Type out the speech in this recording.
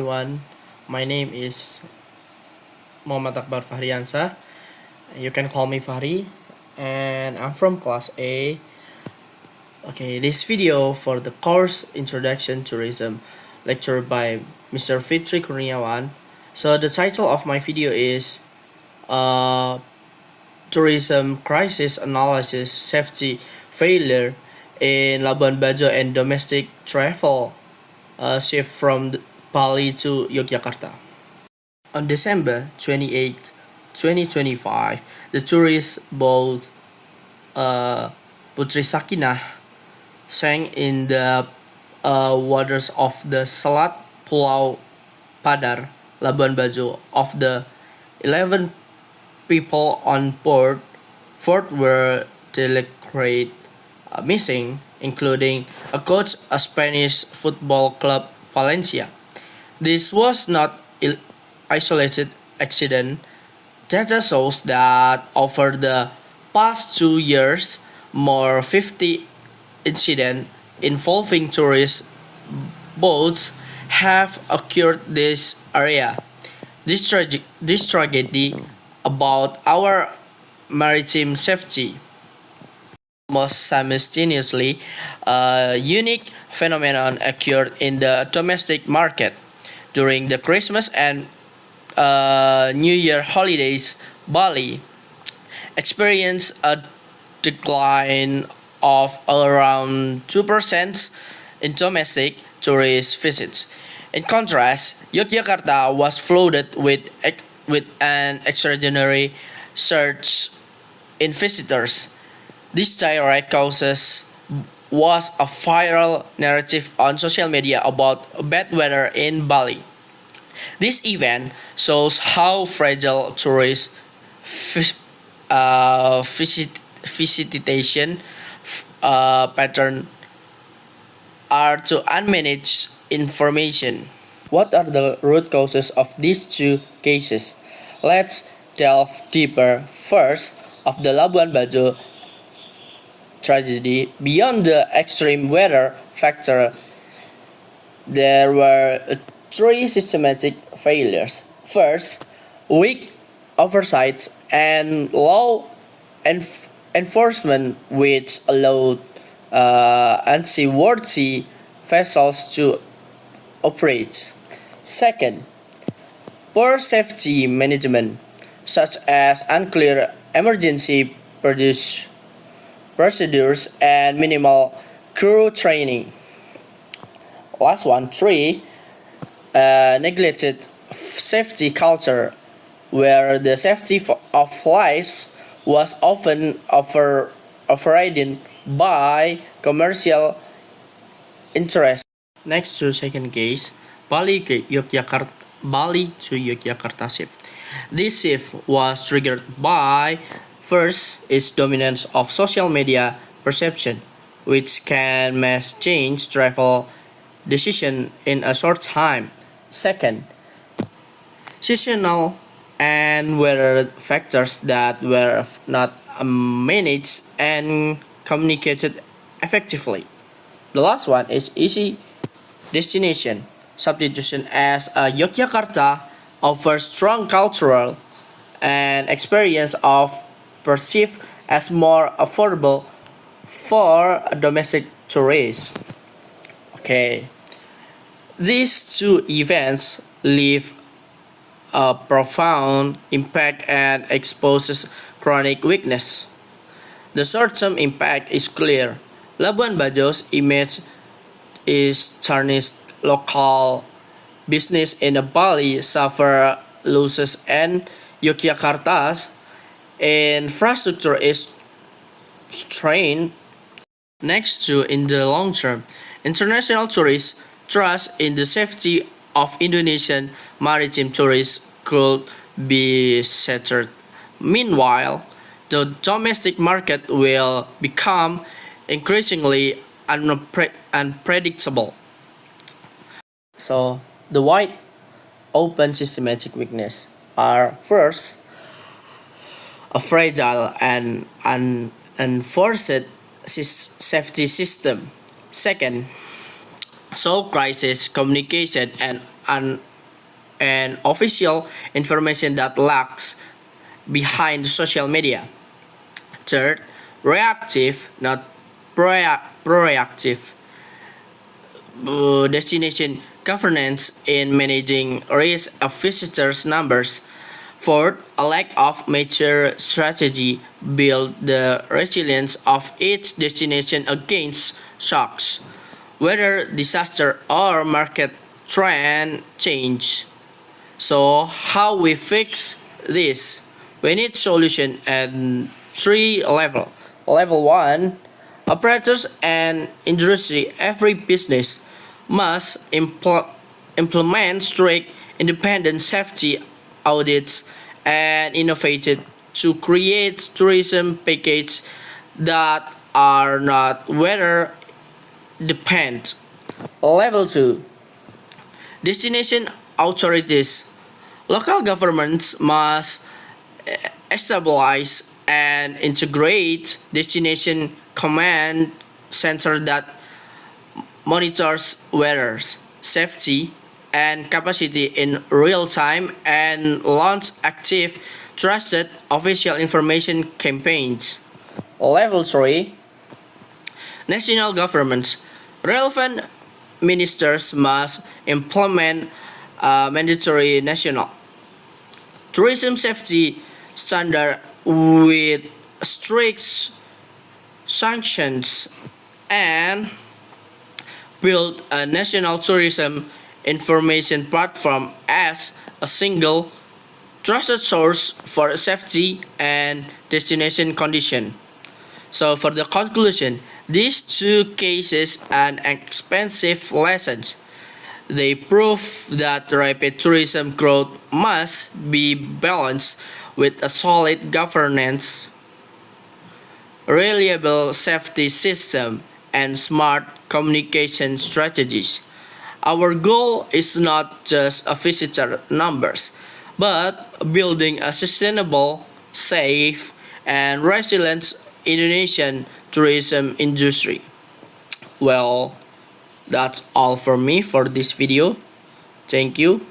everyone, my name is Muhammad Akbar Fachriansah. You can call me Fahri, and I'm from class A. Okay, this video for the course Introduction Tourism lecture by Mr. Fitri Kurniawan. So the title of my video is Tourism Crisis Analysis Safety Failure in Labuan Bajo and Domestic Travel shift from Bali to Yogyakarta. On December 28, 2025, the tourist boat Putri Sakinah sank in the waters of the Selat Pulau Padar, Labuan Bajo. Of the 11 people on board, 4 were declared missing, including a coach of Spanish football club Valencia. This was not an isolated accident. Data shows that over the past 2 years, more 50 incidents involving tourist boats have occurred in this area. This tragedy about our maritime safety. Almost simultaneously, a unique phenomenon occurred in the domestic market. During the Christmas and New Year holidays, Bali experienced a decline of around 2% in domestic tourist visits. In contrast, Yogyakarta was flooded with an extraordinary surge in visitors. This direct causes was a viral narrative on social media about bad weather in Bali. This event shows how fragile tourist visitation patterns are to unmanaged information. What are the root causes of these two cases? Let's delve deeper. First, of the Labuan Bajo tragedy, beyond the extreme weather factor, there were 3 systematic failures. First, weak oversight and law enforcement, which allowed unseaworthy vessels to operate. Second, poor safety management, such as unclear emergency procedures and minimal crew training. Last one, 3, neglected safety culture, where the safety of lives was often overridden by commercial interests. Next to second case, Bali to Yogyakarta shift. This shift was triggered by, first, its dominance of social media perception, which can mass change travel decision in a short time. Second, seasonal and weather factors that were not managed and communicated effectively. The last one is easy destination substitution, as Yogyakarta offers strong cultural and experience of perceived as more affordable for domestic tourists. Okay, these 2 events leave a profound impact and exposes chronic weakness. The short-term impact is clear. Labuan Bajo's image is tarnished, local business in Bali suffer losses, and Yogyakarta's infrastructure is strained. Next to, in the long term, international tourists' trust in the safety of Indonesian maritime tourists could be shattered. Meanwhile, the domestic market will become increasingly unpredictable. So, the wide open systematic weakness are, first, a fragile and unenforced safety system. Second, so crisis communication and and official information that lacks behind social media. Third, reactive, not proactive. Destination governance in managing risk of visitors numbers. Fourth, a lack of mature strategy build the resilience of each destination against shocks, whether disaster or market trend change. So how we fix this? We need solution at three level. Level 1, operators and industry, every business must implement strict independent safety audits and innovated to create tourism packages that are not weather dependent. Level 2, destination authorities. Local governments must establish and integrate destination command center that monitors weather, safety, and capacity in real time and launch active, trusted official information campaigns. Level 3, national governments. Relevant ministers must implement mandatory national tourism safety standard with strict sanctions and build a national tourism information platform as a single trusted source for safety and destination condition. So for the conclusion, these two cases are expensive lessons. They prove that rapid tourism growth must be balanced with a solid governance, reliable safety system, and smart communication strategies. Our goal is not just a visitor numbers, but building a sustainable, safe, and resilient Indonesian tourism industry. Well, that's all for me for this video. Thank you.